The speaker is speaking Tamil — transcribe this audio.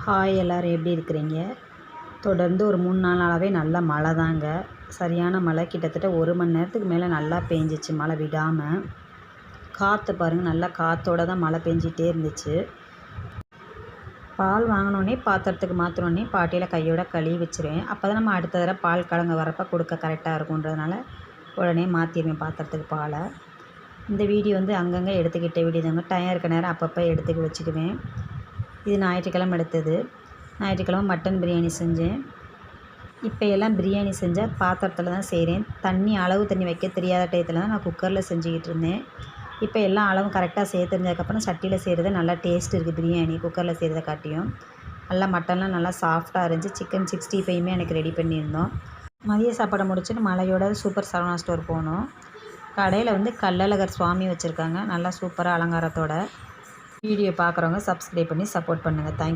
ஹாய் எல்லோரும் எப்படி இருக்கிறீங்க? தொடர்ந்து ஒரு 3-4 நாளாகவே நல்ல மழை தாங்க. சரியான மழை, கிட்டத்தட்ட 1 மணி நேரத்துக்கு மேலே நல்லா பேஞ்சிச்சு மழை விடாமல். காற்று பாருங்கள், நல்லா காற்றோட தான் மழை பெஞ்சிட்டே இருந்துச்சு. பால் வாங்கினோடனே பாத்திரத்துக்கு மாற்றினோடனே பாட்டியில் கையோட கழுவி வச்சுருவேன். அப்போ தான் நம்ம அடுத்த தடவை பால் கலங்க வரப்போ கொடுக்க கரெக்டாக இருக்குன்றதுனால உடனே மாற்றிடுவேன் பாத்திரத்துக்கு பாலை. இந்த வீடியோ அங்கங்கே எடுத்துக்கிட்ட வீடியோ தாங்க. டைம் இருக்க நேரம் அப்பப்போ எடுத்துக்க வச்சுக்குவேன். இது ஞாயிற்றுக்கிழமை எடுத்தது. ஞாயிற்றுக்கிழமை மட்டன் பிரியாணி செஞ்சேன். இப்போ எல்லாம் பிரியாணி செஞ்சால் பாத்திரத்தில் தான் செய்கிறேன். அளவு தண்ணி வைக்க தெரியாத டயத்தில் தான் நான் குக்கரில் செஞ்சுக்கிட்டு இருந்தேன். இப்போ எல்லாம் அளவும் கரெக்டாக செய்ய தெரிஞ்சதுக்கப்புறம் சட்டியில் செய்கிறது நல்லா டேஸ்ட் இருக்குது. பிரியாணி குக்கரில் செய்கிறத காட்டியும் நல்லா மட்டன்லாம் நல்லா சாஃப்டாக இருந்துச்சு. சிக்கன் 65மே எனக்கு ரெடி பண்ணியிருந்தோம். மதிய சாப்பாடை முடிச்சுட்டு மலையோட சூப்பர் சரவணா ஸ்டோர் போனோம். கடையில் கள்ளழகர் சுவாமி வச்சுருக்காங்க, நல்லா சூப்பராக அலங்காரத்தோட. வீடியோ பார்க்குறவங்க சப்ஸ்கிரைப் பண்ணி சப்போர்ட் பண்ணுங்கள். தேங்க்யூ.